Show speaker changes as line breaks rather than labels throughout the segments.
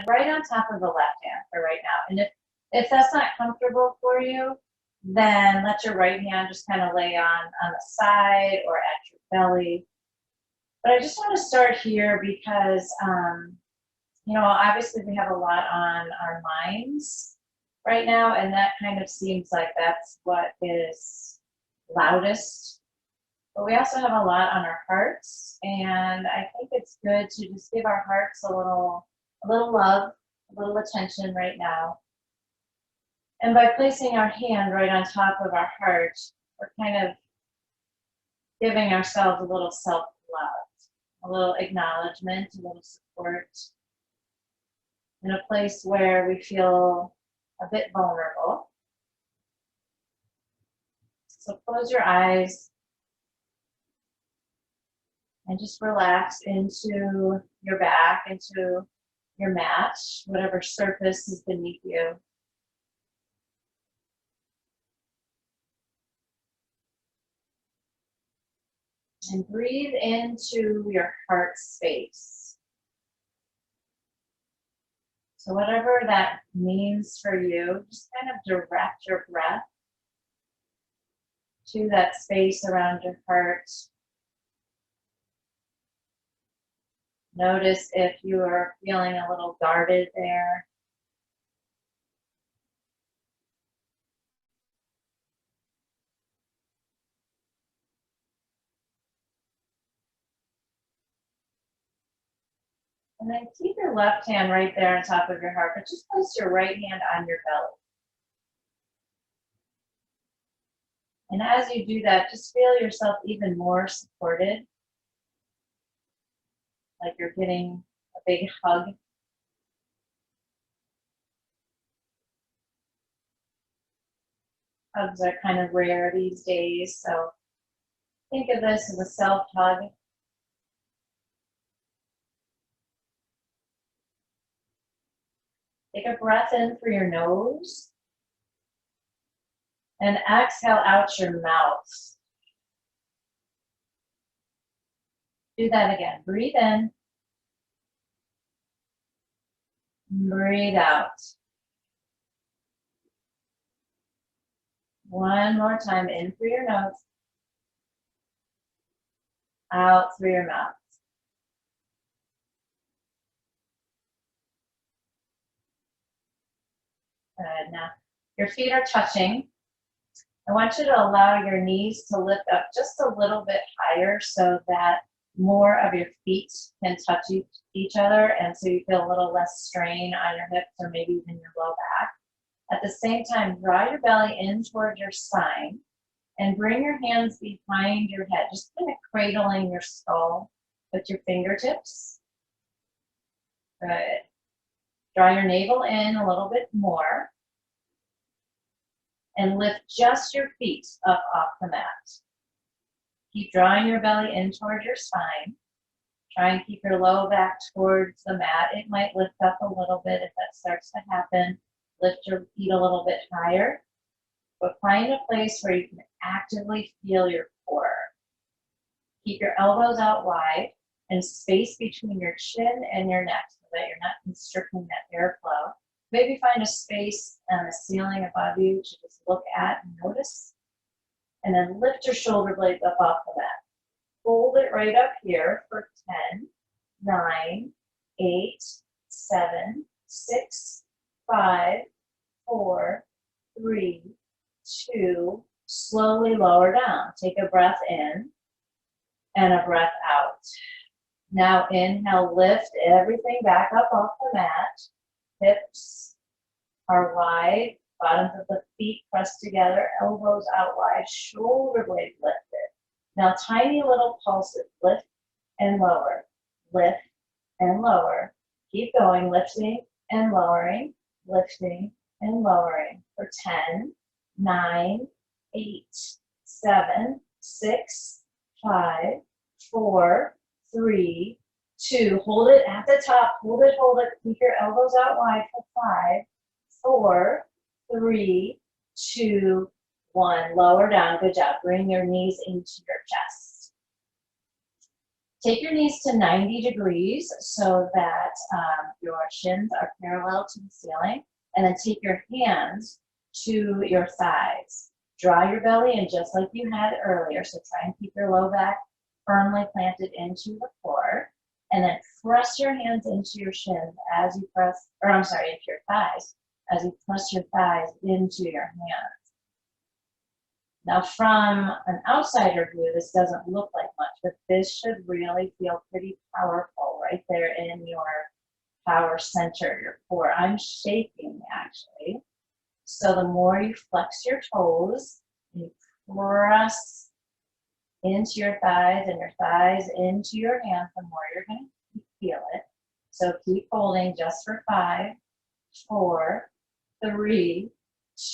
right on top of the left hand for right now. And if that's not comfortable for you, then let your right hand just kind of lay on the side or at your belly. But I just want to start here because, you know, obviously we have a lot on our minds right now, and that kind of seems like that's what is loudest. But we also have a lot on our hearts, and I think it's good to just give our hearts a little love, a little attention right now. And by placing our hand right on top of our heart, we're kind of giving ourselves a little self-love, a little acknowledgement, a little support, in a place where we feel a bit vulnerable. So close your eyes and just relax into your back, into your mat, whatever surface is beneath you. And breathe into your heart space. So whatever that means for you, just kind of direct your breath to that space around your heart. Notice if you are feeling a little guarded there. And then keep your left hand right there on top of your heart, but just place your right hand on your belly. And as you do that, just feel yourself even more supported, like you're getting a big hug. Hugs are kind of rare these days, so think of this as a self-hug. Take a breath in through your nose and exhale out your mouth. Do that again. Breathe in. Breathe out. One more time, in through your nose, out through your mouth. Good. Now, your feet are touching. I want you to allow your knees to lift up just a little bit higher so that more of your feet can touch each other, and so you feel a little less strain on your hips or maybe even your low back. At the same time, draw your belly in toward your spine and bring your hands behind your head, just kind of cradling your skull with your fingertips. Good. Draw your navel in a little bit more and lift just your feet up off the mat. Keep drawing your belly in toward your spine. Try and keep your low back towards the mat. It might lift up a little bit if that starts to happen. Lift your feet a little bit higher, but find a place where you can actively feel your core. Keep your elbows out wide and space between your chin and your neck so that you're not constricting that airflow. Maybe find a space on the ceiling above you to just look at and notice. And then lift your shoulder blades up off the mat. Hold it right up here for 10, 9, 8, 7, 6, 5, 4, 3, 2. Slowly lower down. Take a breath in and a breath out. Now inhale, lift everything back up off the mat. Hips are wide, bottoms of the feet pressed together, elbows out wide, shoulder blades lifted. Now tiny little pulses, lift and lower, lift and lower. Keep going, lifting and lowering for 10, 9, 8, 7, 6, 5, 4, 3, 2. Hold it at the top. Hold it. Keep your elbows out wide for 5, 4, 3, 2, 1. Lower down. Good job. Bring your knees into your chest. Take your knees to 90 degrees so that your shins are parallel to the ceiling, and then take your hands to your thighs. Draw your belly in just like you had earlier, so try and keep your low back firmly planted into the floor, and then press your hands into your shins as you press, or I'm sorry, into your thighs, as you press your thighs into your hands. Now from an outsider view, this doesn't look like much, but this should really feel pretty powerful right there in your power center, your core. I'm shaking actually. So the more you flex your toes, you press into your thighs and your thighs into your hands, the more you're going to feel it. So keep holding just for 5, 4, 3,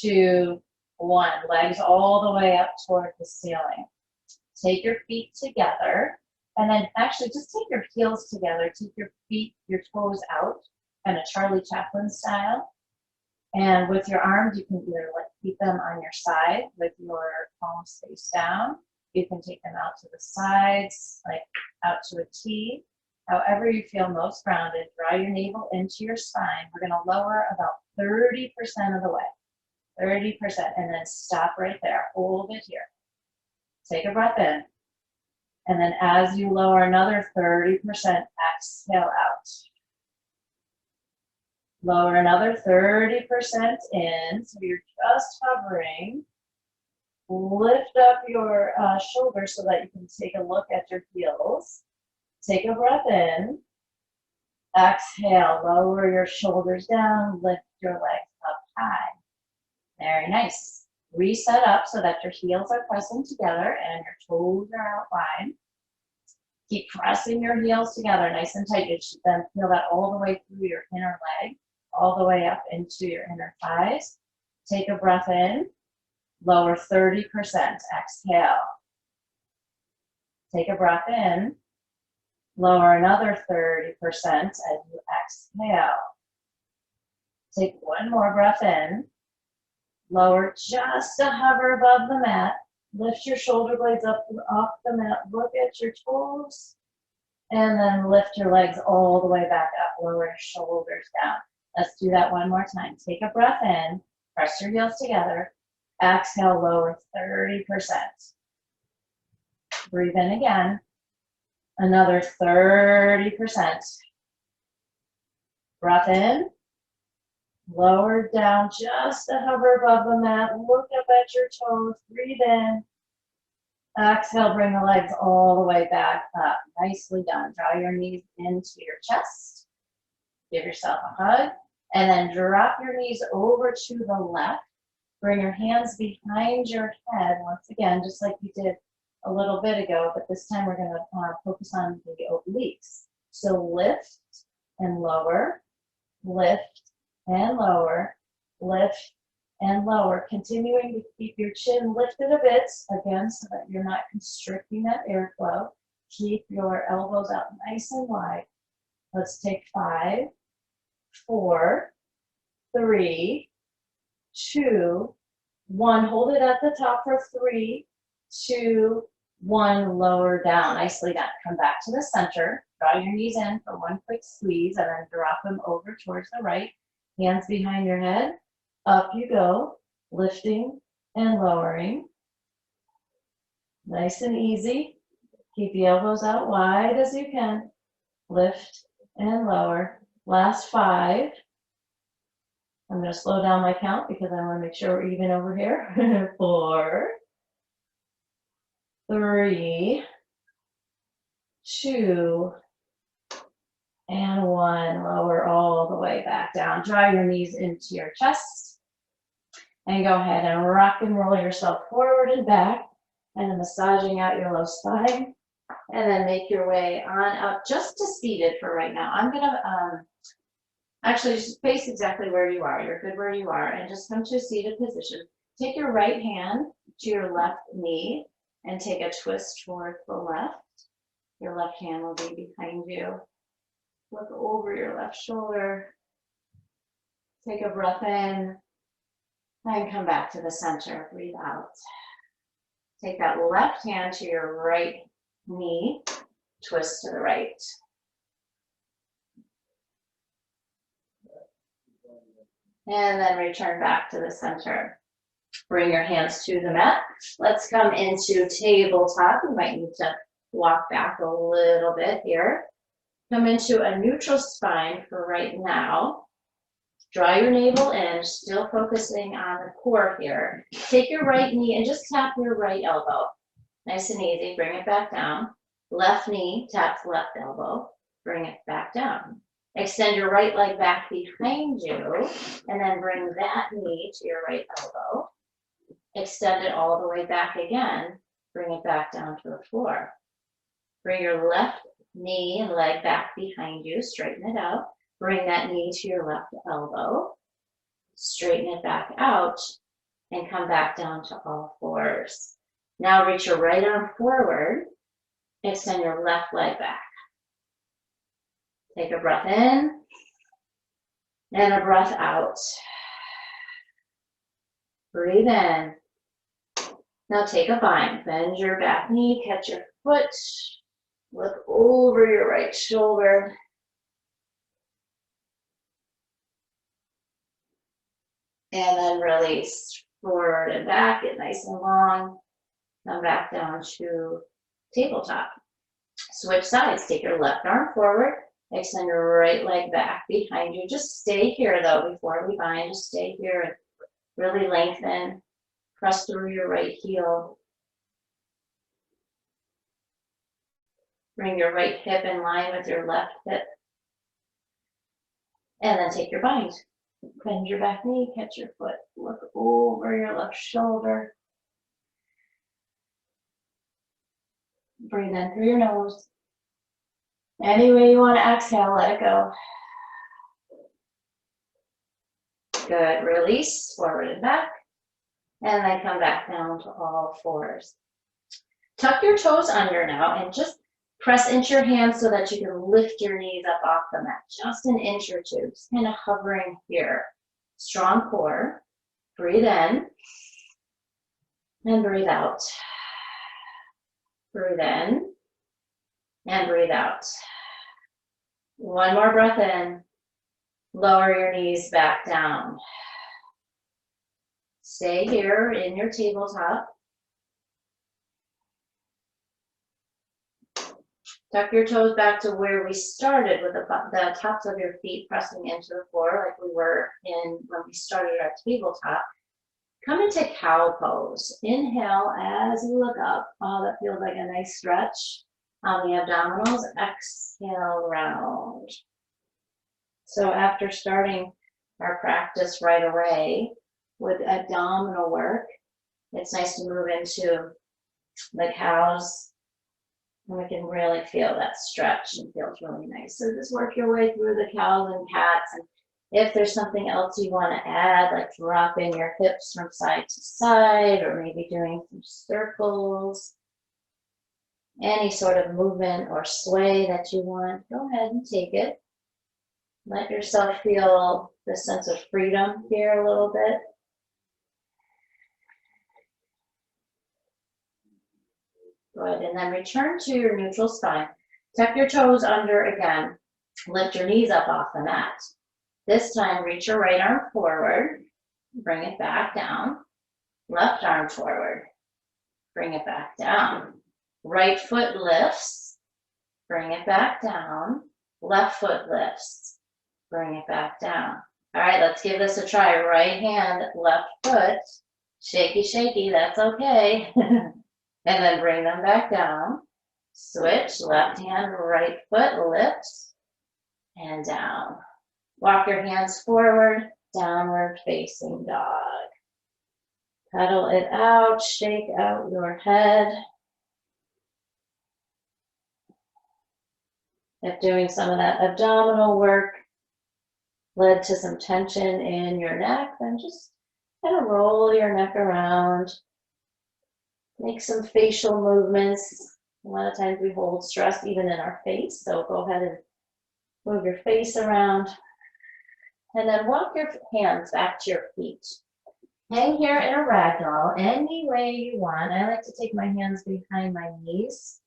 2, 1. Legs all the way up toward the ceiling. Take your feet together, and then actually just take your heels together. Take your feet, your toes out, kind of Charlie Chaplin style. And with your arms, you can either keep them on your side with your palms face down. You can take them out to the sides, like out to a T. However you feel most grounded, draw your navel into your spine. We're going to lower about 30% of the way. 30%, and then stop right there. Hold it here. Take a breath in. And then as you lower another 30%, exhale out. Lower another 30% in, so you're just hovering. Lift up your shoulders so that you can take a look at your heels. Take a breath in. Exhale, lower your shoulders down, lift your legs up high. Very nice. Reset up so that your heels are pressing together and your toes are out wide. Keep pressing your heels together nice and tight. You should then feel that all the way through your inner leg, all the way up into your inner thighs. Take a breath in. Lower 30%. Exhale. Take a breath in. Lower another 30% as you exhale. Take one more breath in. Lower just to hover above the mat. Lift your shoulder blades up off the mat. Look at your toes. And then lift your legs all the way back up. Lower your shoulders down. Let's do that one more time. Take a breath in. Press your heels together. Exhale, lower 30%. Breathe in again. Another 30%. Breath in. Lower down just to hover above the mat. Look up at your toes. Breathe in. Exhale, bring the legs all the way back up. Nicely done. Draw your knees into your chest. Give yourself a hug. And then drop your knees over to the left. Bring your hands behind your head. Once again, just like you did a little bit ago, but this time we're going to focus on the obliques. So lift and lower, lift and lower, lift and lower. Continuing to keep your chin lifted a bit, again, so that you're not constricting that airflow. Keep your elbows out nice and wide. Let's take 5, 4, 3, 2, 1. Hold it at the top for 3, 2, 1. Lower down. Nicely done. Come back to the center. Draw your knees in for one quick squeeze and then drop them over towards the right. Hands behind your head. Up you go. Lifting and lowering. Nice and easy. Keep the elbows out wide as you can. Lift and lower. Last 5. I'm going to slow down my count because I want to make sure we're even over here. 4, 3, 2, and 1. Lower all the way back down. Draw your knees into your chest. And go ahead and rock and roll yourself forward and back. And massaging out your low spine. And then make your way on up just to seated for right now. I'm going to actually just face exactly where you are. You're good where you are. And just come to a seated position. Take your right hand to your left knee and take a twist towards the left. Your left hand will be behind you. Look over your left shoulder. Take a breath in and come back to the center. Breathe out. Take that left hand to your right knee. twist to the right. And then return back to the center. Bring your hands to the mat. Let's come into tabletop. You might need to walk back a little bit here. Come into a neutral spine for right now. Draw your navel in, still focusing on the core here. Take your right knee and just tap your right elbow. Nice and easy. Bring it back down. Left knee taps left elbow. Bring it back down. Extend your right leg back behind you, and then bring that knee to your right elbow. Extend it all the way back again. Bring it back down to the floor. Bring your left knee and leg back behind you. Straighten it out. Bring that knee to your left elbow. Straighten it back out, and come back down to all fours. Now reach your right arm forward. Extend your left leg back. Take a breath in and a breath out. Breathe in. Now take a bind. Bend your back knee, catch your foot, look over your right shoulder. And then release forward and back, get nice and long. Come back down to tabletop. Switch sides. Take your left arm forward. Extend your right leg back behind you. Just stay here though before we bind. Just stay here and really lengthen. Press through your right heel. Bring your right hip in line with your left hip. And then take your bind. Bend your back knee, catch your foot. Look over your left shoulder. Breathe in through your nose. Any way you want to exhale, let it go. Good. Release, forward and back. And then come back down to all fours. Tuck your toes under now and just press into your hands so that you can lift your knees up off the mat. Just an inch or two. Just kind of hovering here. Strong core. Breathe in. And breathe out. Breathe in. And breathe out. One more breath in. Lower your knees back down. Stay here in your tabletop. Tuck your toes back to where we started with the tops of your feet pressing into the floor like we were in when we started our tabletop. Come into cow pose. Inhale as you look up. Oh, that feels like a nice stretch on the abdominals. Exhale, round. So after starting our practice right away with abdominal work, it's nice to move into the cows. And we can really feel that stretch and feels really nice. So just work your way through the cows and cats. And if there's something else you want to add, like dropping your hips from side to side, or maybe doing some circles, any sort of movement or sway that you want, go ahead and take it. Let yourself feel the sense of freedom here a little bit. Good, and then return to your neutral spine. Tuck your toes under again. Lift your knees up off the mat. This time, reach your right arm forward. Bring it back down. Left arm forward. Bring it back down. Right foot lifts. Bring it back down. Left foot lifts. Bring it back down. All right, let's give this a try. Right hand, left foot. Shaky, shaky, that's okay. And then bring them back down. Switch, left hand, right foot, lifts, and down. Walk your hands forward, downward facing dog. Pedal it out, shake out your head. If doing some of that abdominal work led to some tension in your neck, then just kind of roll your neck around. Make some facial movements. A lot of times we hold stress even in our face, so go ahead and move your face around. And then walk your hands back to your feet. Hang here in a ragdoll any way you want. I like to take my hands behind my knees.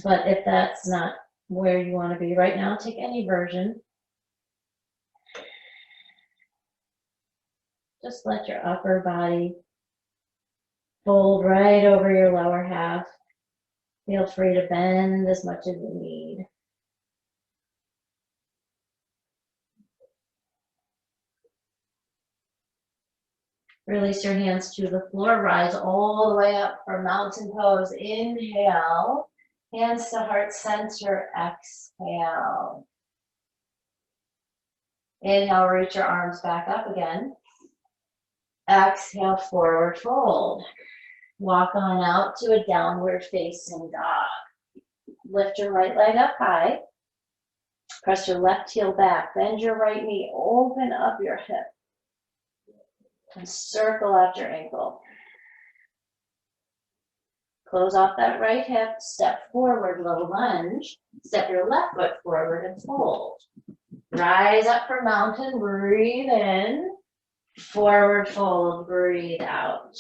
But if that's not where you want to be right now, take any version. Just let your upper body fold right over your lower half. Feel free to bend as much as you need. Release your hands to the floor. Rise all the way up for mountain pose. Inhale. Hands to heart center. Exhale. Inhale, reach your arms back up again. Exhale, forward fold. Walk on out to a downward facing dog. Lift your right leg up high. Press your left heel back. Bend your right knee. Open up your hip. And circle out your ankle. Close off that right hip. Step forward, low lunge. Step your left foot forward and fold. Rise up for mountain. Breathe in. Forward fold. Breathe out.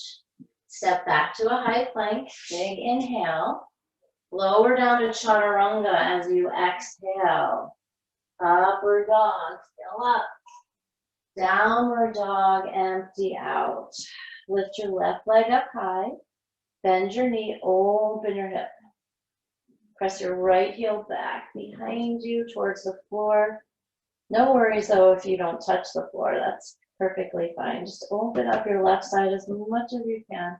Step back to a high plank. Big inhale. Lower down to chaturanga as you exhale. Upward dog. Fill up. Downward dog, empty out. Lift your left leg up high. Bend your knee, open your hip. Press your right heel back behind you towards the floor. No worries though if you don't touch the floor, that's perfectly fine. Just open up your left side as much as you can.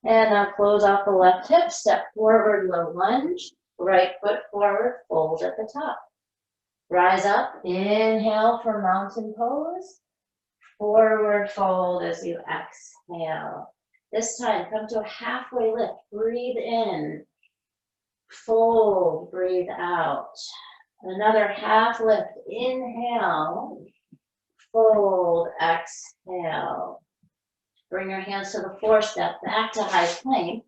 And now close off the left hip, step forward, low lunge. Right foot forward, fold at the top. Rise up, inhale for mountain pose. Forward fold as you exhale. This time, come to a halfway lift. Breathe in. Fold, breathe out. Another half lift. Inhale. Fold, exhale. Bring your hands to the floor, step back to high plank.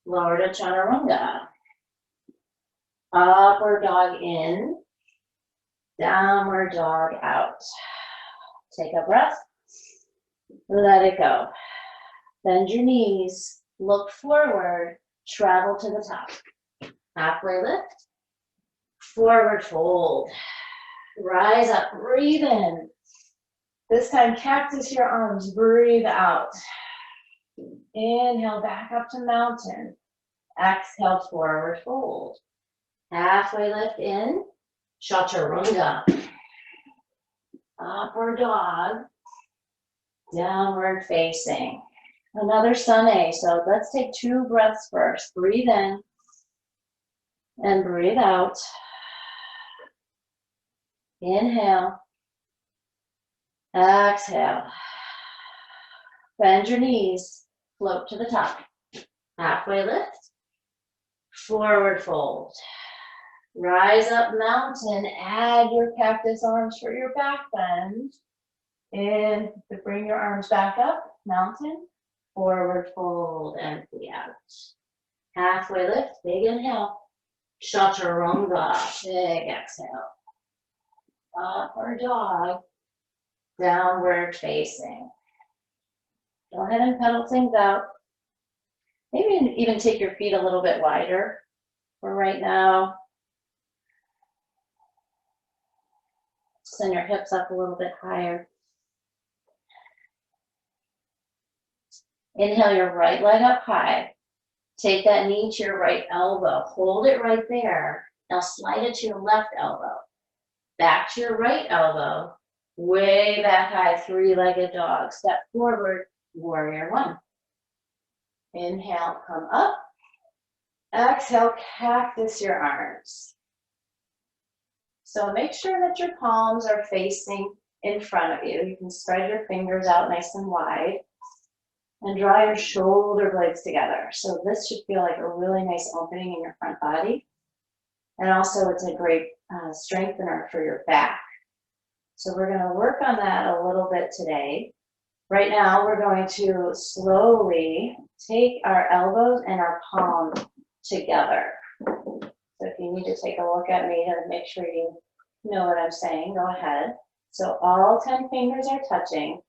Lower to chaturanga. Upward dog in. Downward dog out. Take a breath. Let it go. Bend your knees. Look forward. Travel to the top. Halfway lift. Forward fold. Rise up. Breathe in. This time, cactus your arms. Breathe out. Inhale back up to mountain. Exhale, forward fold. Halfway lift in. Chaturanga. Upward dog. Downward facing. Another sun A. So let's take 2 breaths first. Breathe in. And breathe out. Inhale. Exhale. Bend your knees. Float to the top. Halfway lift. Forward fold. Rise up mountain. Add your cactus arms for your back bend. And bring your arms back up. Mountain. Forward fold. Empty out. Halfway lift. Big inhale. Chaturanga. Big exhale. Upward dog. Downward facing. Go ahead and pedal things out. Maybe even take your feet a little bit wider for right now. Send your hips up a little bit higher. Inhale your right leg up high. Take that knee to your right elbow. Hold it right there. Now slide it to your left elbow. Back to your right elbow. Way back high, 3-legged dog. Step forward, warrior 1. Inhale, come up. Exhale, cactus your arms. So make sure that your palms are facing in front of you. You can spread your fingers out nice and wide. And draw your shoulder blades together. So this should feel like a really nice opening in your front body. And also it's a great strengthener for your back. So we're going to work on that a little bit today. Right now we're going to slowly take our elbows and our palms together. So if you need to take a look at me to make sure you know what I'm saying, go ahead. So all 10 fingers are touching.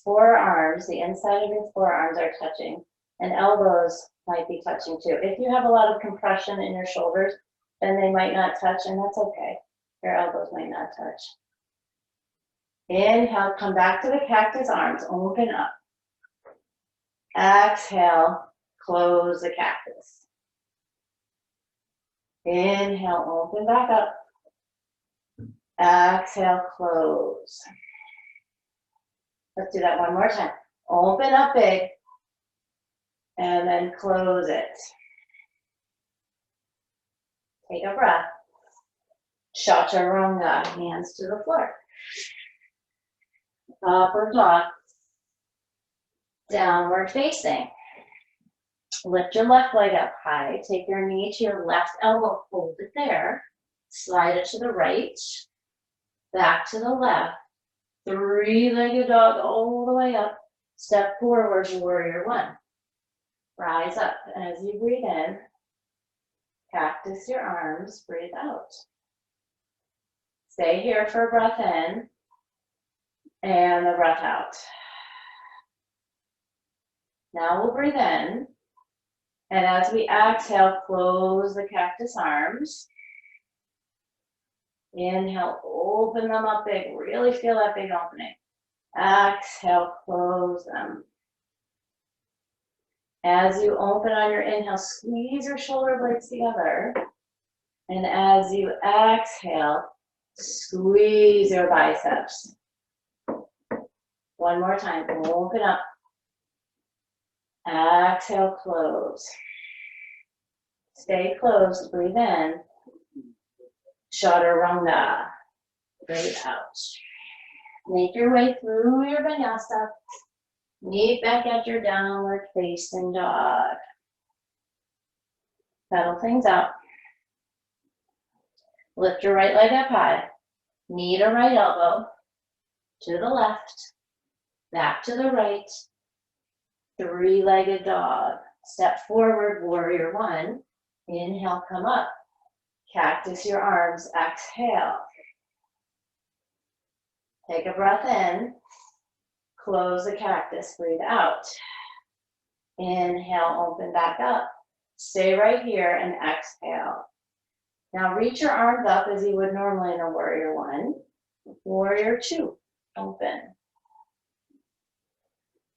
Forearms, the inside of your forearms are touching, and elbows might be touching too. If you have a lot of compression in your shoulders, then they might not touch, and that's okay. Your elbows might not touch. Inhale, come back to the cactus arms, open up. Exhale, close the cactus. Inhale, open back up. Exhale, close. Let's do that one more time. Open up big, and then close it. Take a breath. Chaturanga, hands to the floor. Upward dog. Downward facing. Lift your left leg up high. Take your knee to your left elbow. Hold it there. Slide it to the right. Back to the left. Three-legged dog all the way up. Step forward, warrior one. Rise up. As you breathe in, cactus your arms. Breathe out. Stay here for a breath in and a breath out. Now we'll breathe in, and as we exhale, close the cactus arms. Inhale, open them up big, really feel that big opening. Exhale, close them. As you open on your inhale, squeeze your shoulder blades together. And as you exhale, squeeze your biceps. One more time, open up. Exhale, close. Stay closed, breathe in. Chaturanga, breathe out. Make your way through your vinyasa. Meet back at your downward facing dog. Pedal things out. Lift your right leg up high. Knee to right elbow. To the left. Back to the right. Three-legged dog. Step forward, warrior one. Inhale, come up. Cactus your arms. Exhale. Take a breath in. Close the cactus. Breathe out. Inhale, open back up. Stay right here and exhale. Now reach your arms up as you would normally in a warrior one. Warrior two. Open.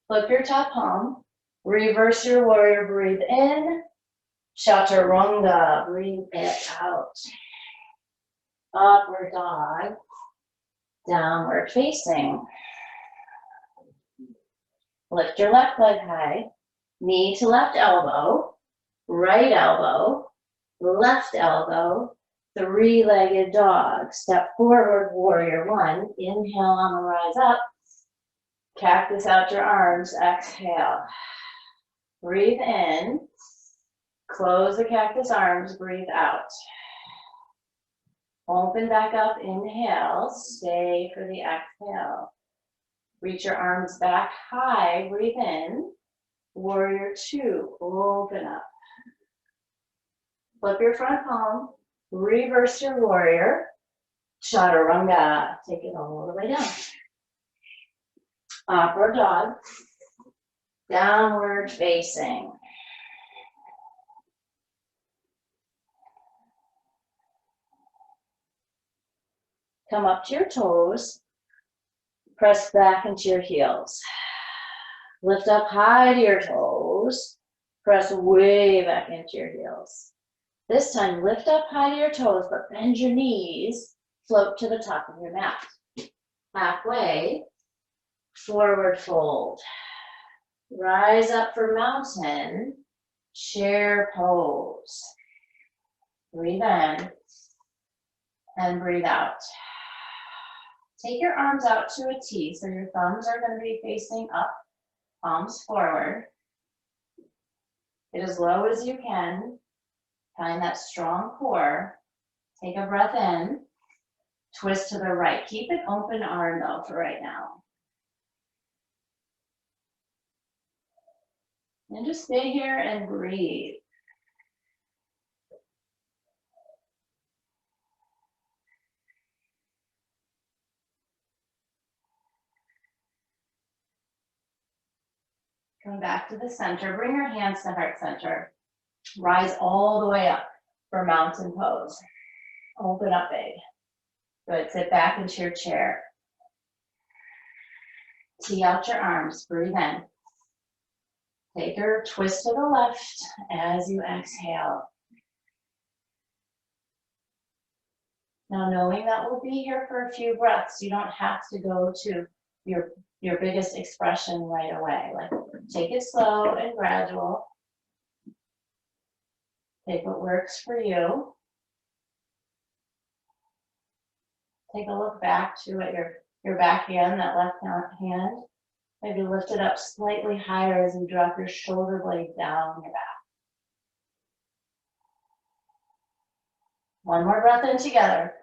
Flip your top palm. Reverse your warrior. Breathe in. Chaturanga. Breathe it out. Upward dog. Downward facing. Lift your left leg high. Knee to left elbow. Right elbow. Left elbow. Three-legged dog. Step forward, warrior one. Inhale on the rise up. Cactus out your arms. Exhale. Breathe in. Close the cactus arms. Breathe out. Open back up. Inhale. Stay for the exhale. Reach your arms back high. Breathe in. Warrior two. Open up. Flip your front palm. Reverse your warrior. Chaturanga. Take it all the way down. Upward dog. Downward facing. Come up to your toes. Press back into your heels. Lift up high to your toes. Press way back into your heels. This time, lift up high to your toes, but bend your knees. Float to the top of your mat. Halfway, forward fold. Rise up for mountain, chair pose. Breathe in and breathe out. Take your arms out to a T, so your thumbs are going to be facing up, palms forward. Get as low as you can. Find that strong core. Take a breath in. Twist to the right. Keep an open arm though for right now. And just stay here and breathe. Come back to the center. Bring your hands to heart center. Rise all the way up for mountain pose. Open up big. Good. Sit back into your chair. Tee out your arms. Breathe in. Take your twist to the left as you exhale. Now, knowing that we'll be here for a few breaths, you don't have to go to your biggest expression right away. Like, take it slow and gradual. Take what works for you. Take a look back to at your back hand, that left hand. Maybe lift it up slightly higher as you drop your shoulder blade down your back. One more breath in together.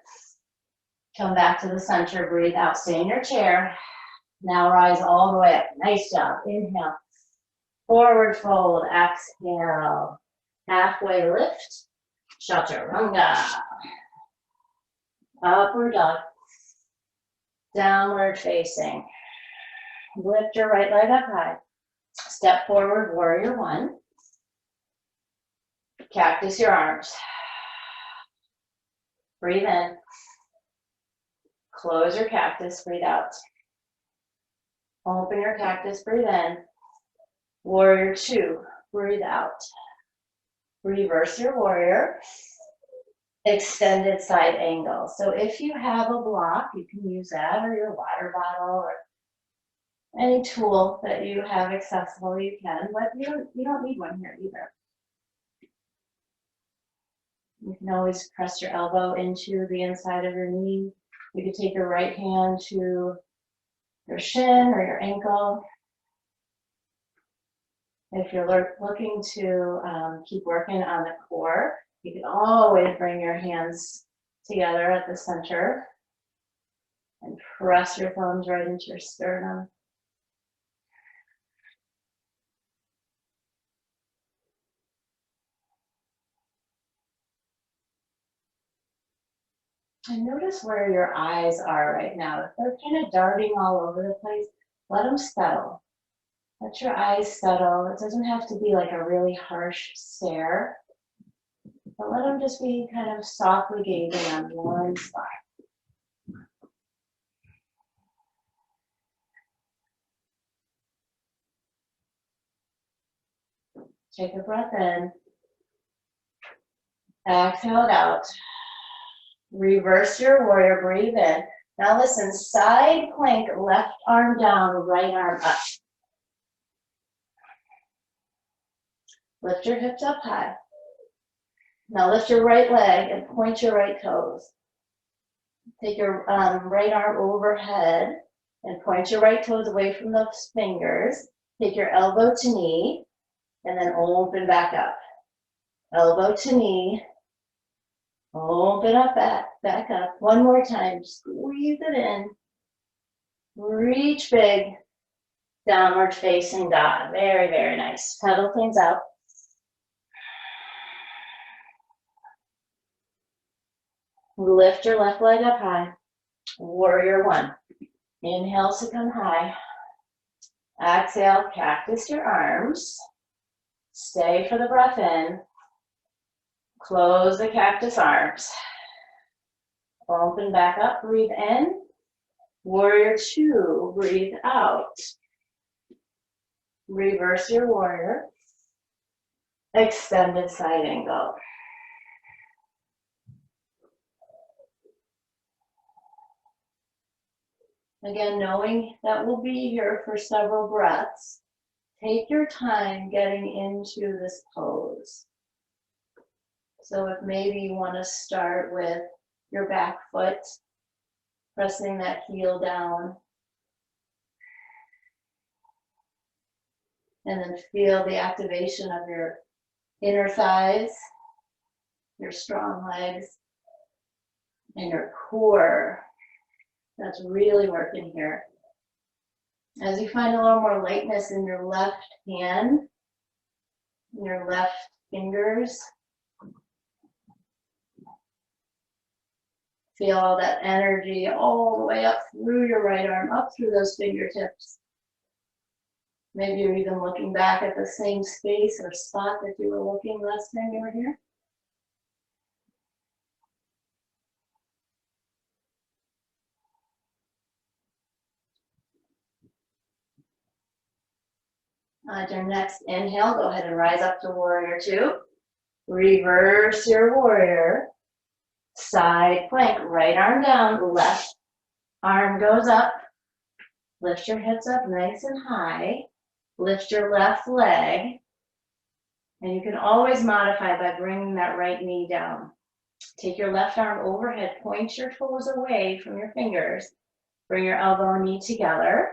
Come back to the center, breathe out, stay in your chair. Now rise all the way up. Nice job. Inhale. Forward fold, exhale. Halfway lift. Chaturanga. Upward dog. Downward facing. Lift your right leg up high. Step forward, warrior one. Cactus your arms. Breathe in. Close your cactus, breathe out. Open your cactus, breathe in. Warrior two, breathe out. Reverse your warrior. Extended side angle. So if you have a block, you can use that, or your water bottle, or any tool that you have accessible, you can, but you don't need one here either. You can always press your elbow into the inside of your knee. You could take your right hand to your shin or your ankle. If you're looking to keep working on the core, you can always bring your hands together at the center and press your thumbs right into your sternum. And notice where your eyes are right now. If they're kind of darting all over the place, let them settle. Let your eyes settle. It doesn't have to be like a really harsh stare, but let them just be kind of softly gazing on one spot. Take a breath in. Exhale it out. Reverse your warrior, breathe in. Now listen, side plank, left arm down, right arm up. Lift your hips up high. Now lift your right leg and point your right toes. Take your right arm overhead and point your right toes away from the fingers. Take your elbow to knee and then open back up. Elbow to knee. Open up, back up. One more time. Squeeze it in. Reach big. Downward facing dog. Very, very nice. Pedal things out. Lift your left leg up high. Warrior one. Inhale to come high. Exhale, cactus your arms. Stay for the breath in. Close the cactus arms. Open back up, breathe in. Warrior two, breathe out. Reverse your warrior. Extended side angle. Again, knowing that we'll be here for several breaths, take your time getting into this pose. So if maybe you want to start with your back foot, pressing that heel down, and then feel the activation of your inner thighs, your strong legs, and your core. That's really working here. As you find a little more lightness in your left hand, your left fingers, feel all that energy all the way up through your right arm, up through those fingertips. Maybe you're even looking back at the same space or spot that you were looking last time you were here. On your next inhale, go ahead and rise up to warrior two. Reverse your warrior. Side plank, right arm down, left arm goes up. Lift your hips up nice and high. Lift your left leg. And you can always modify by bringing that right knee down. Take your left arm overhead, point your toes away from your fingers. Bring your elbow and knee together.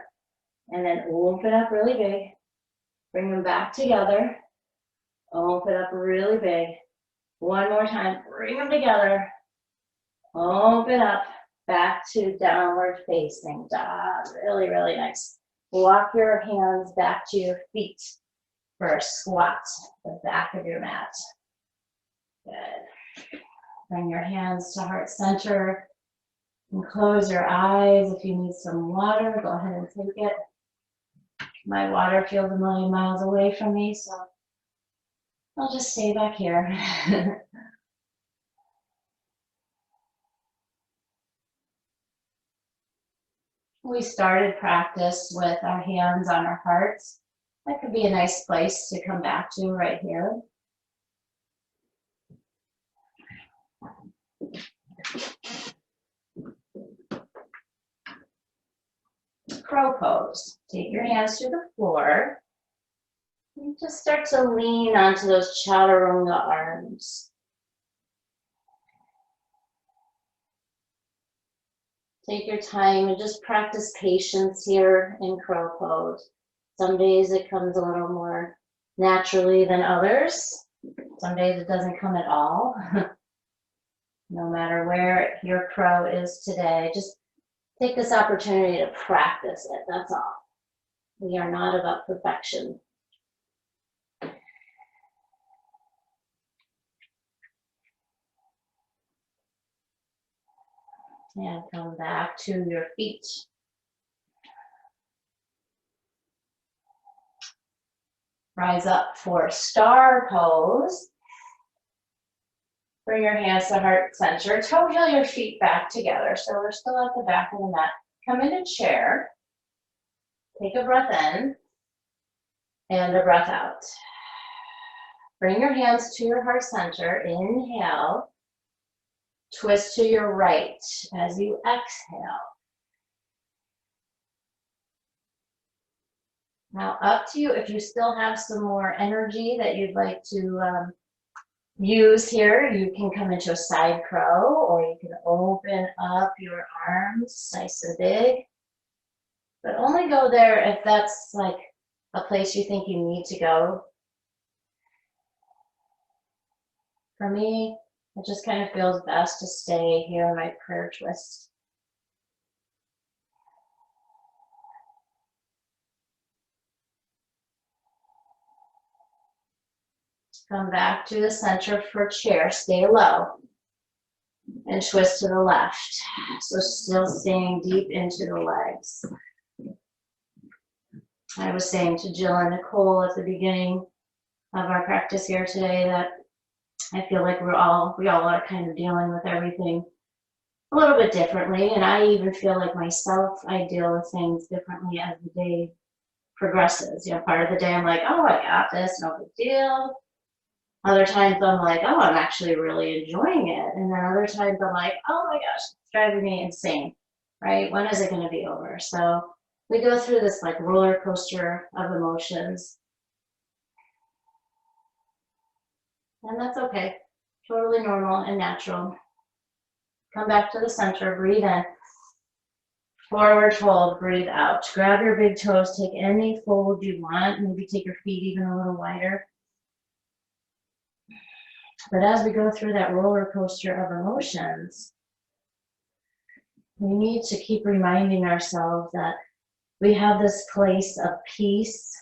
And then open up really big. Bring them back together. Open up really big. One more time, bring them together. Open up, back to downward facing dog. Really, really nice. Walk your hands back to your feet for a squat, the back of your mat. Good. Bring your hands to heart center and close your eyes. If you need some water, go ahead and take it. My water feels a million miles away from me, so I'll just stay back here. We started practice with our hands on our hearts. That could be a nice place to come back to right here. Crow pose. Take your hands to the floor. And just start to lean onto those chaturanga arms. Take your time and just practice patience here in crow pose. Some days it comes a little more naturally than others. Some days it doesn't come at all. No matter where your crow is today, just take this opportunity to practice it, that's all. We are not about perfection. And come back to your feet. Rise up for star pose. Bring your hands to heart center. Toe heel your feet back together. So we're still at the back of the mat. Come into chair. Take a breath in and a breath out. Bring your hands to your heart center. Inhale. Twist to your right as you exhale. Now up to you, if you still have some more energy that you'd like to use here, you can come into a side crow, or you can open up your arms nice and big. But only go there if that's like a place you think you need to go. For me, it just kind of feels best to stay here in my prayer twist. Come back to the center for chair, stay low. And twist to the left. So still staying deep into the legs. I was saying to Jill and Nicole at the beginning of our practice here today that I feel like we all are kind of dealing with everything a little bit differently. And I even feel like myself, I deal with things differently as the day progresses. You know, part of the day I'm like, oh, I got this, no big deal. Other times I'm like, oh, I'm actually really enjoying it. And then other times I'm like, oh my gosh, it's driving me insane, right? When is it going to be over? So we go through this like roller coaster of emotions. And that's okay. Totally normal and natural. Come back to the center, breathe in. Forward fold, breathe out. Grab your big toes, take any fold you want. Maybe take your feet even a little wider. But as we go through that roller coaster of emotions, we need to keep reminding ourselves that we have this place of peace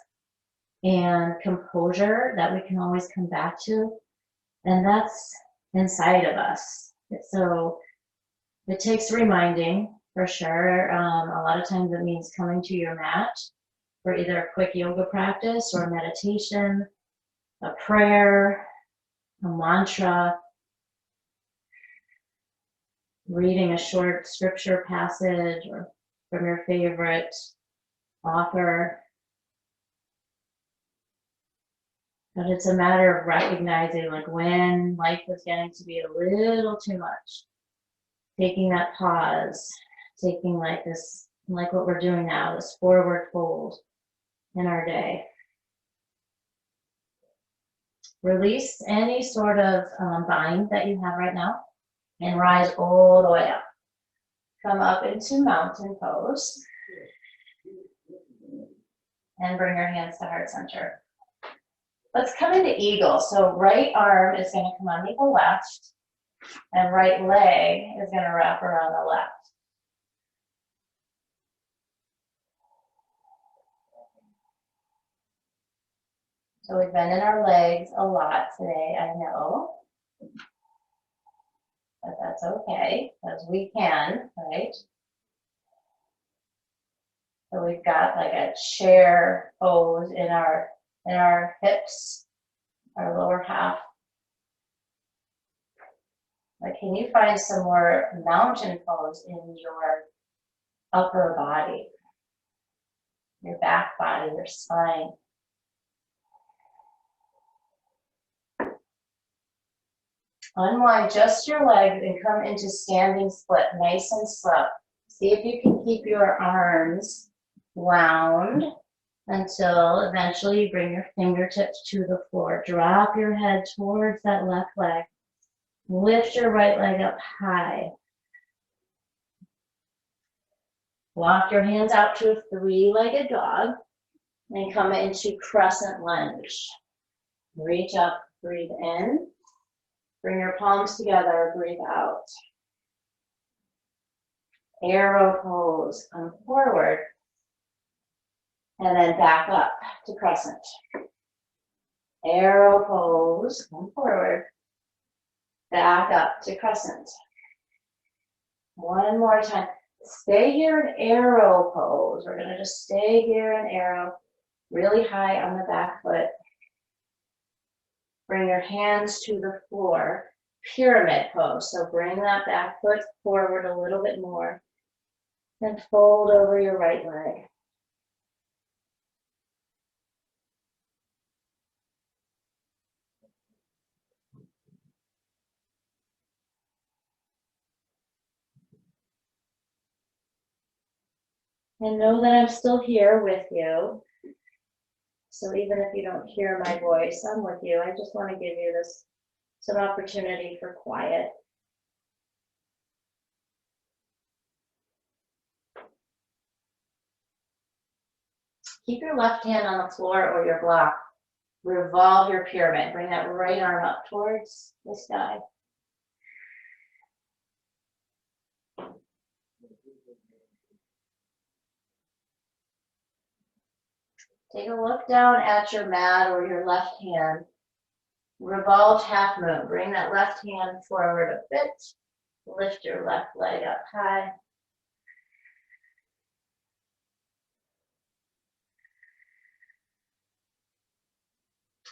and composure that we can always come back to, and that's inside of us. So it takes reminding, for sure. A lot of times it means coming to your mat for either a quick yoga practice or meditation, a prayer, a mantra, reading a short scripture passage or from your favorite author. But it's a matter of recognizing like when life is getting to be a little too much. Taking that pause, taking like this, like what we're doing now, this forward fold in our day. Release any sort of bind that you have right now and rise all the way up. Come up into mountain pose and bring your hands to heart center. Let's come into eagle. So right arm is going to come underneath the left and right leg is going to wrap around the left. So we've been in our legs a lot today, I know. But that's okay, because we can, right? So we've got like a chair pose in our hips, our lower half. Like, can you find some more mountain pose in your upper body, your back body, your spine? Unwind just your legs and come into standing split, nice and slow. See if you can keep your arms wound until eventually you bring your fingertips to the floor. Drop your head towards that left leg. Lift your right leg up high. Walk your hands out to a three-legged dog and come into crescent lunge. Reach up, breathe in. Bring your palms together, breathe out. Arrow pose, come forward. And then back up to crescent. Arrow pose, come forward. Back up to crescent. One more time. Stay here in arrow pose. We're gonna just stay here in arrow, really high on the back foot. Bring your hands to the floor, pyramid pose. So bring that back foot forward a little bit more and fold over your right leg. And know that I'm still here with you. So even if you don't hear my voice, I'm with you. I just want to give you some opportunity for quiet. Keep your left hand on the floor or your block. Revolve your pyramid. Bring that right arm up towards the sky. Take a look down at your mat or your left hand. Revolved half moon. Bring that left hand forward a bit. Lift your left leg up high.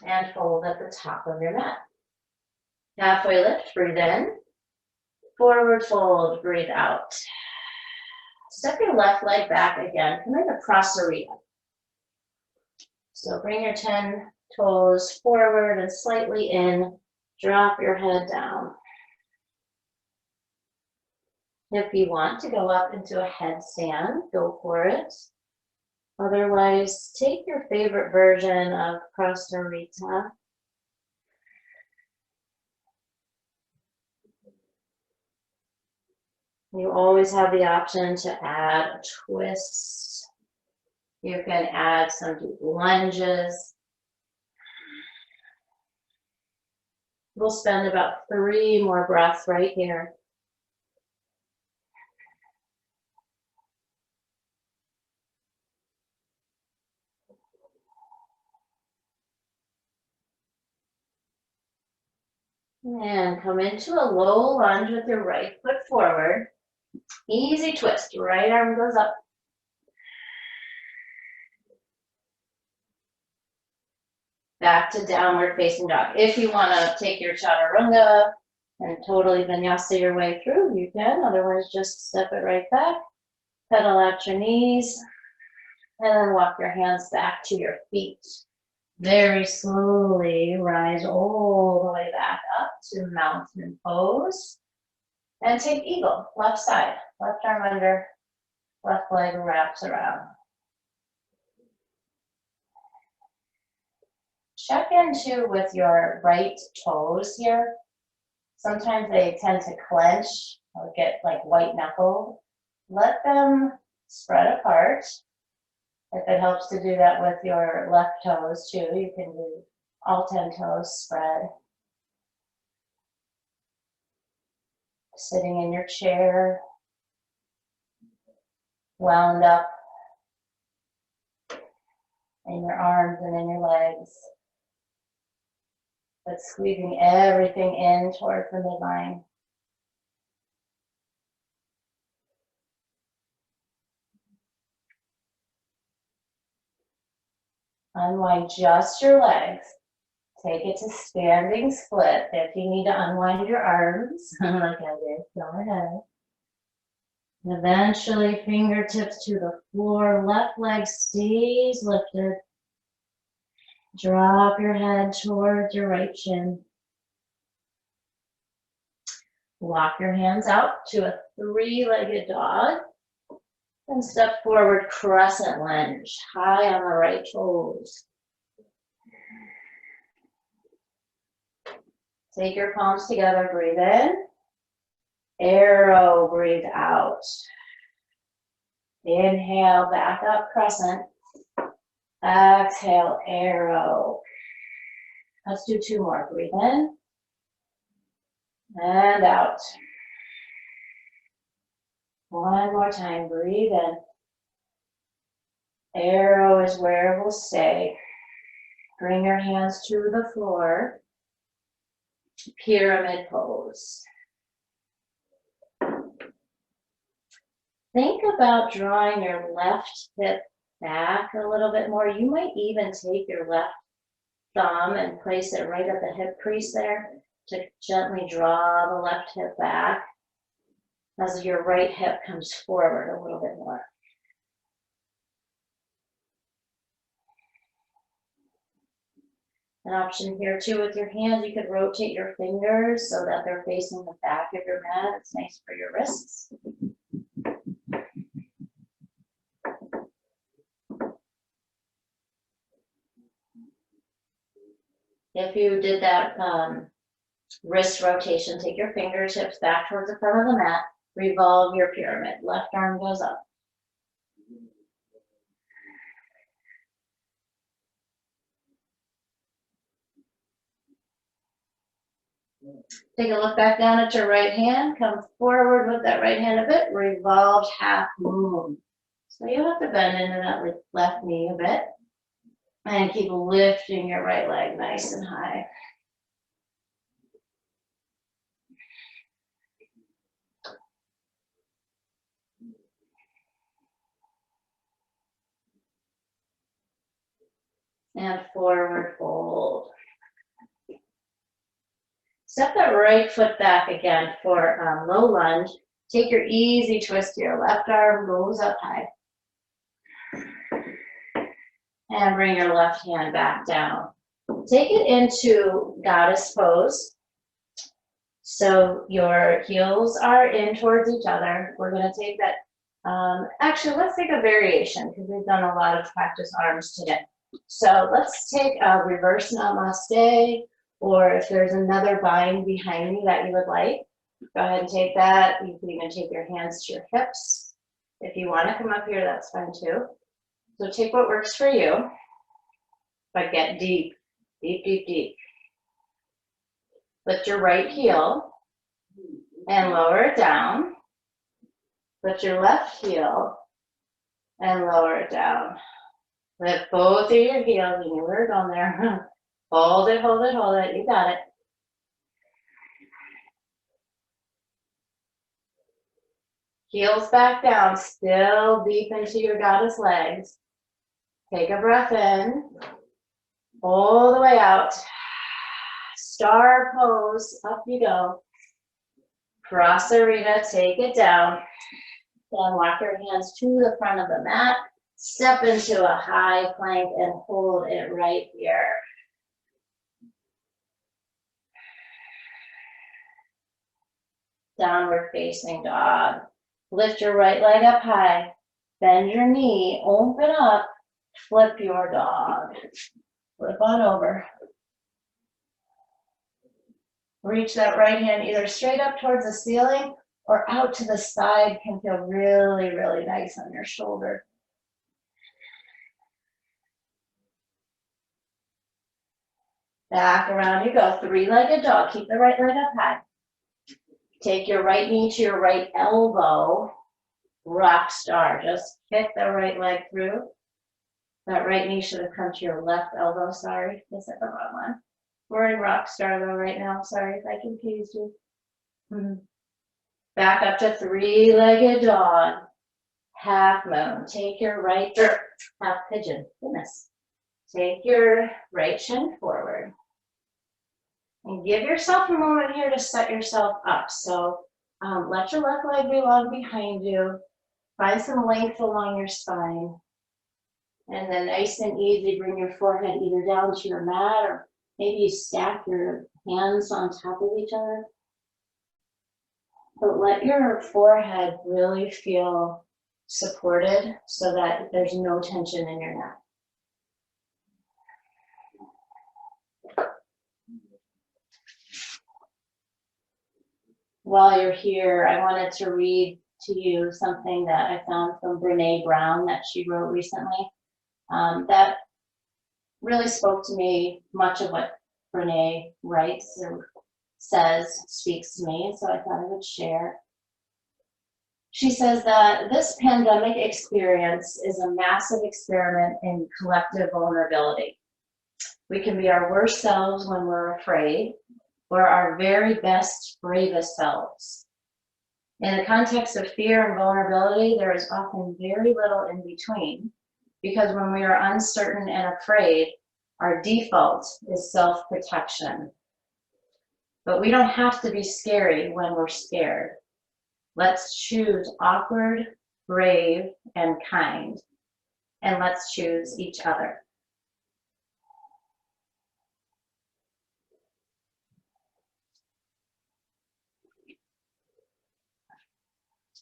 And fold at the top of your mat. Halfway lift, breathe in. Forward fold, breathe out. Step your left leg back again. Come into Prasarita. So bring your 10 toes forward and slightly in. Drop your head down. If you want to go up into a headstand, go for it. Otherwise, take your favorite version of Prasarita. You always have the option to add a twist. You can add some deep lunges. We'll spend about 3 more breaths right here. And come into a low lunge with your right foot forward. Easy twist, right arm goes up. Back to downward facing dog. If you want to take your chaturanga and totally vinyasa your way through, you can. Otherwise, just step it right back. Pedal out your knees. And then walk your hands back to your feet. Very slowly rise all the way back up to mountain pose. And take eagle, left side. Left arm under, left leg wraps around. Check into with your right toes here. Sometimes they tend to clench or get like white knuckled. Let them spread apart. If it helps to do that with your left toes too, you can do all 10 toes spread. Sitting in your chair, wound up in your arms and in your legs, but squeezing everything in towards the midline. Unwind just your legs. Take it to standing split. If you need to unwind your arms, like I did, go ahead. And eventually, fingertips to the floor. Left leg stays lifted. Drop your head towards your right shin. Walk your hands out to a three-legged dog. And step forward, crescent lunge, high on the right toes. Take your palms together, breathe in. Arrow, breathe out. Inhale, back up, crescent. Exhale, arrow. Let's do two more. Breathe in. And out. One more time, breathe in. Arrow is where it will stay. Bring your hands to the floor. Pyramid pose. Think about drawing your left hip back a little bit more. You might even take your left thumb and place it right at the hip crease there to gently draw the left hip back as your right hip comes forward a little bit more. An option here too with your hands, you could rotate your fingers so that they're facing the back of your mat. It's nice for your wrists. If you did that wrist rotation, take your fingertips back towards the front of the mat, revolve your pyramid. Left arm goes up. Take a look back down at your right hand. Come forward with that right hand a bit. Revolved half moon. So you have to bend into that left knee a bit. And keep lifting your right leg nice and high. And forward fold. Step that right foot back again for low lunge. Take your easy twist here. Left arm goes up high. And bring your left hand back down. Take it into goddess pose. So your heels are in towards each other. We're going to take that. Actually, let's take a variation because we've done a lot of practice arms today. So let's take a reverse namaste, or if there's another bind behind me that you would like, go ahead and take that. You can even take your hands to your hips. If you want to come up here, that's fine too. So take what works for you, but get deep, deep, deep, deep. Lift your right heel and lower it down. Lift your left heel and lower it down. Lift both of your heels. You knew we were going there. Hold it, hold it, hold it. You got it. Heels back down, still deep into your goddess legs. Take a breath in. All the way out. Star pose, up you go. Prasarita, take it down. Then walk your hands to the front of the mat. Step into a high plank and hold it right here. Downward facing dog. Lift your right leg up high. Bend your knee, open up, flip your dog. Flip on over. Reach that right hand either straight up towards the ceiling or out to the side. Can feel really, really nice on your shoulder. Back around you go. Three-legged dog. Keep the right leg up high. Take your right knee to your right elbow. Rock star. Just kick the right leg through. That right knee should have come to your left elbow. Sorry, I said the wrong one. We're in rock star though right now. Sorry if I confused you. Back up to three-legged dog. Half moon. Take your right, half pigeon. Goodness. Take your right shin forward. And give yourself a moment here to set yourself up. So let your left leg be long behind you. Find some length along your spine. And then nice and easy, bring your forehead either down to your mat or maybe you stack your hands on top of each other. But let your forehead really feel supported so that there's no tension in your neck. While you're here, I wanted to read to you something that I found from Brene Brown that she wrote recently. That really spoke to me. Much of what Brene writes or says speaks to me, so I thought I would share. She says that this pandemic experience is a massive experiment in collective vulnerability. We can be our worst selves when we're afraid, or our very best, bravest selves. In the context of fear and vulnerability, there is often very little in between, because when we are uncertain and afraid, our default is self-protection. But we don't have to be scary when we're scared. Let's choose awkward, brave, and kind. And let's choose each other.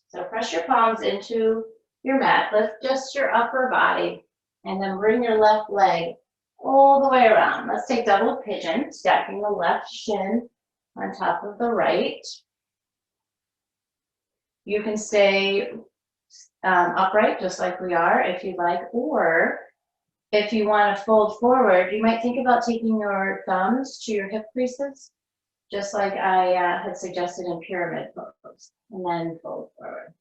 So press your palms into your mat. Lift just your upper body. And then bring your left leg all the way around. Let's take double pigeon, stacking the left shin on top of the right. You can stay upright just like we are if you'd like, or if you want to fold forward, you might think about taking your thumbs to your hip creases, just like I had suggested in pyramid pose, and then fold forward,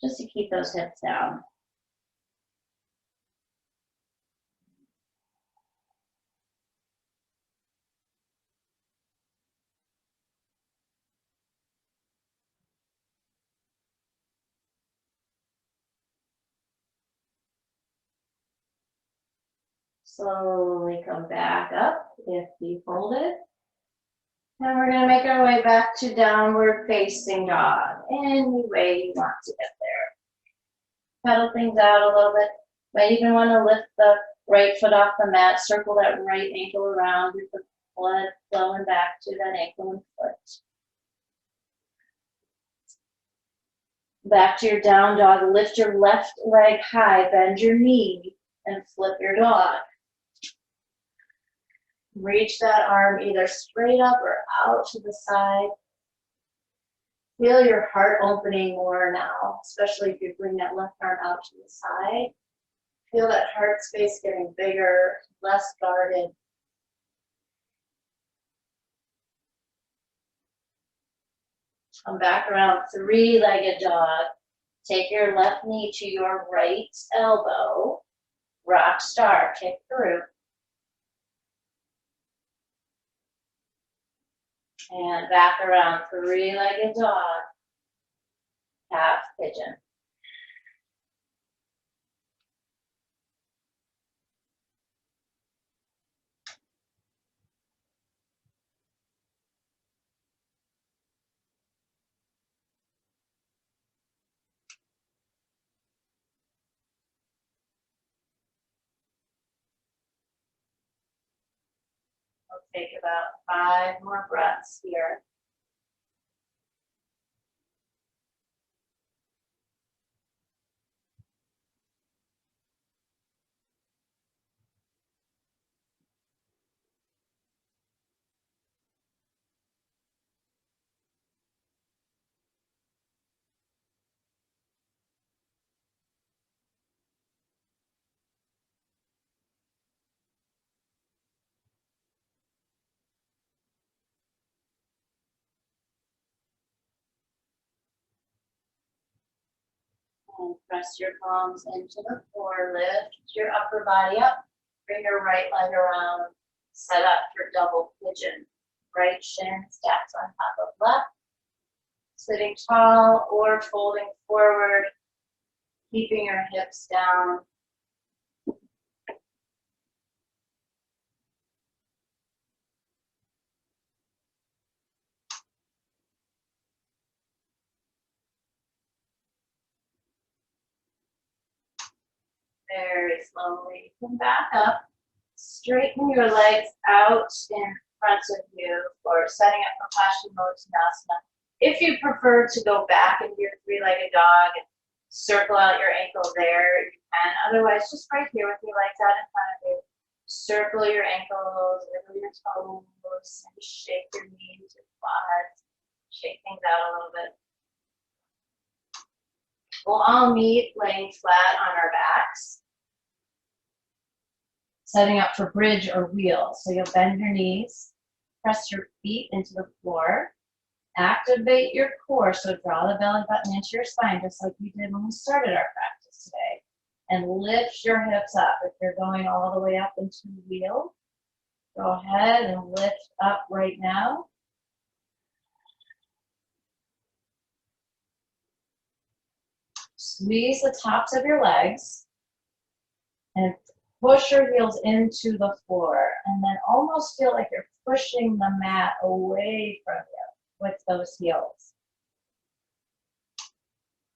just to keep those hips down. Slowly come back up if you folded. And we're going to make our way back to downward facing dog. Any way you want to get there. Pedal things out a little bit. Might even want to lift the right foot off the mat. Circle that right ankle around with the blood flowing back to that ankle and foot. Back to your down dog. Lift your left leg high. Bend your knee and flip your dog. Reach that arm either straight up or out to the side. Feel your heart opening more now, especially if you bring that left arm out to the side. Feel that heart space getting bigger, less guarded. Come back around, three-legged dog. Take your left knee to your right elbow. Rock star, kick through. And back around, three-legged dog, half pigeon. take about 5 more breaths here. And press your palms into the floor, lift your upper body up, bring your right leg around, set up for double pigeon. Right shin stacks on top of left, sitting tall or folding forward, keeping your hips down. Very slowly, come back up. Straighten your legs out in front of you for setting up for Paschimottanasana. If you prefer to go back into your three-legged dog and circle out your ankle there, you can. Otherwise, just right here with your legs out in front of you. Circle your ankles, wiggle your toes, and shake your knees, your quads. Shake things out a little bit. We'll all meet laying flat on our backs. Setting up for bridge or wheel. So you'll bend your knees, press your feet into the floor, activate your core, so draw the belly button into your spine, just like we did when we started our practice today. And lift your hips up. If you're going all the way up into the wheel, go ahead and lift up right now. Squeeze the tops of your legs and push your heels into the floor, and then almost feel like you're pushing the mat away from you with those heels.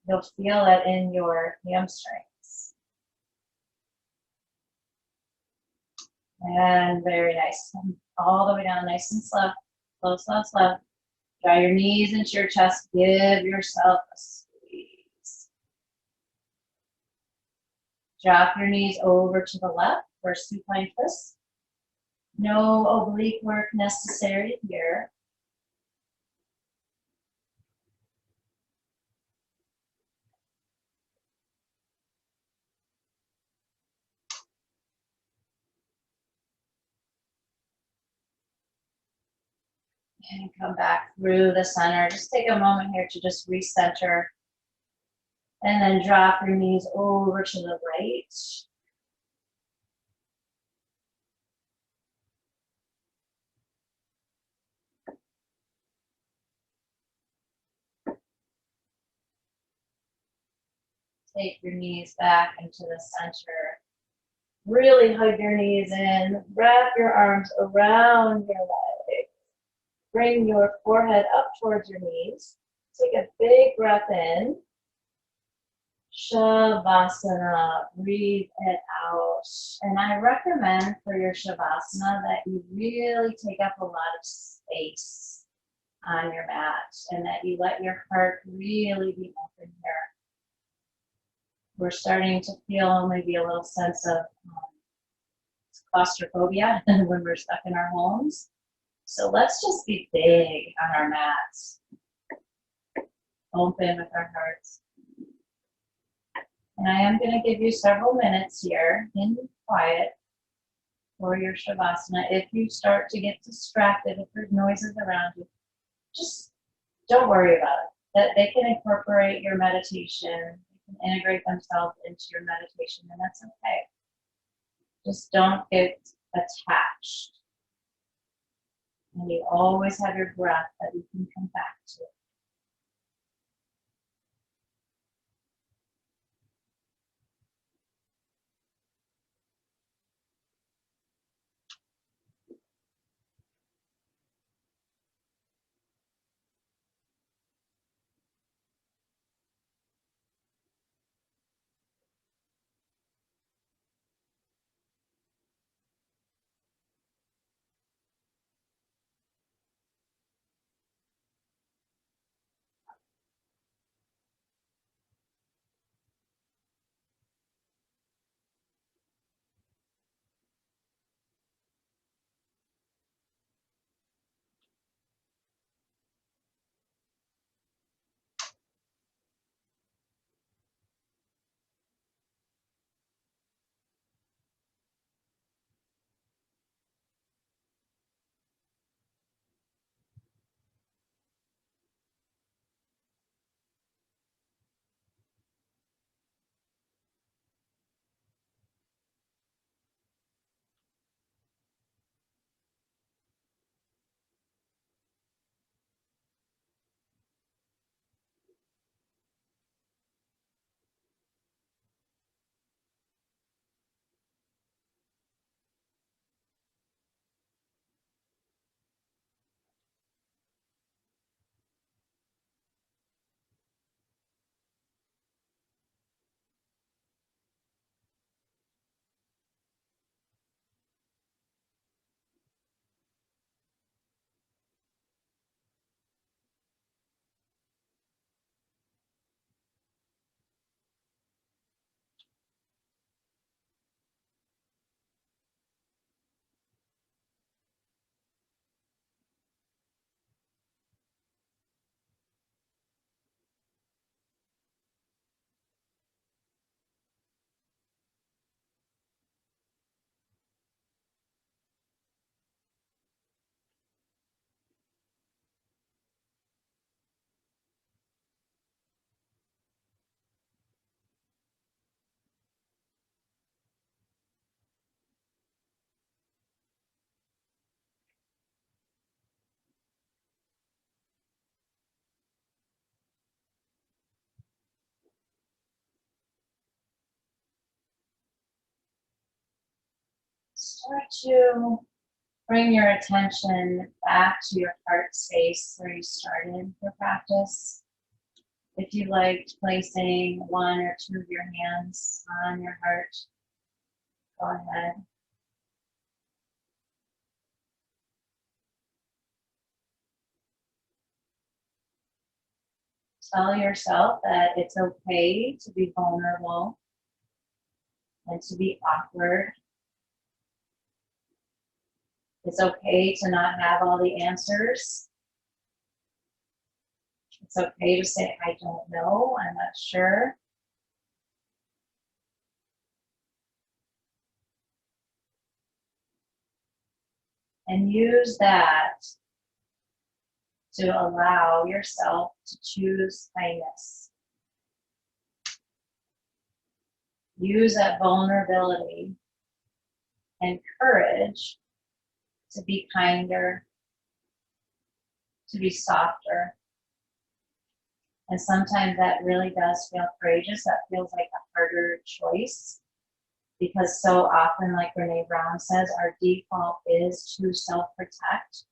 You'll feel it in your hamstrings. And very nice. All the way down, nice and slow. Slow, slow, slow. Draw your knees into your chest. Give yourself a squeeze. Drop your knees over to the left for supine twist. No oblique work necessary here. And come back through the center. Just take a moment here to just recenter. And then drop your knees over to the right. Take your knees back into the center. Really hug your knees in. Wrap your arms around your legs. Bring your forehead up towards your knees. Take a big breath in. Shavasana. Breathe it out. And I recommend for your Shavasana that you really take up a lot of space on your mat and that you let your heart really be open here. We're starting to feel maybe a little sense of claustrophobia when we're stuck in our homes. So let's just be big on our mats. Open with our hearts. And I am going to give you several minutes here in quiet for your Shavasana. If you start to get distracted, if there's noises around you, just don't worry about it. That they can incorporate your meditation, they can integrate themselves into your meditation, and that's okay. Just don't get attached. And you always have your breath that you can come back to. start to bring your attention back to your heart space where you started your practice. If you liked placing one or two of your hands on your heart, go ahead. Tell yourself that it's okay to be vulnerable and to be awkward. It's okay to not have all the answers. It's okay to say, I don't know, I'm not sure. And use that to allow yourself to choose kindness. Use that vulnerability and courage to be kinder, to be softer. And sometimes that really does feel courageous. That feels like a harder choice because so often, like Brené Brown says, our default is to self-protect.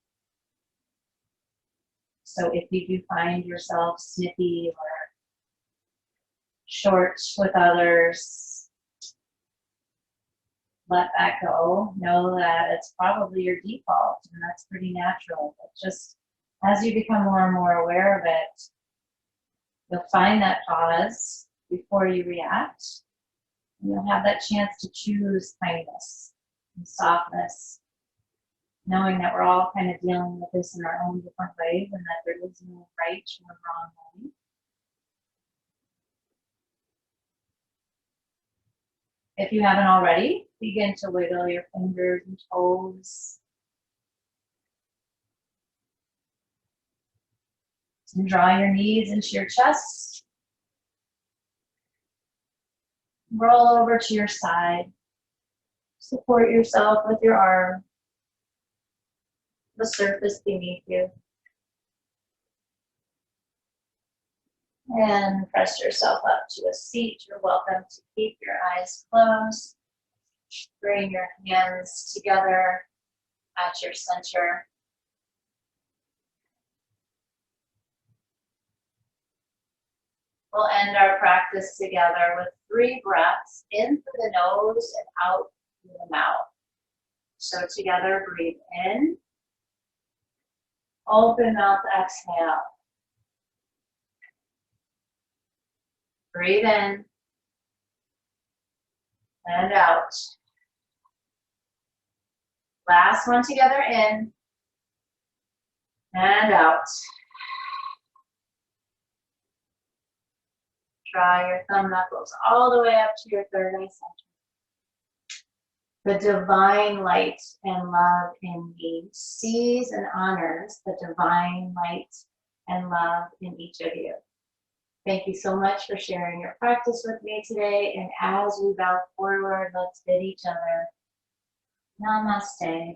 So if you do find yourself snippy or short with others, let that go. Know that it's probably your default, and that's pretty natural. But just as you become more and more aware of it, you'll find that pause before you react. And you'll have that chance to choose kindness and softness, knowing that we're all kind of dealing with this in our own different ways and that there is no right or wrong way. If you haven't already, begin to wiggle your fingers and toes. And draw your knees into your chest. Roll over to your side. Support yourself with your arm, the surface beneath you. And press yourself up to a seat. You're welcome to keep your eyes closed. Bring your hands together at your center. We'll end our practice together with 3 breaths in through the nose and out through the mouth. So together, breathe in. Open mouth, exhale. Breathe in and out. Last one together, in and out. Draw your thumb knuckles all the way up to your third eye center. The divine light and love in me sees and honors the divine light and love in each of you. Thank you so much for sharing your practice with me today. And as we bow forward, let's bid each other namaste.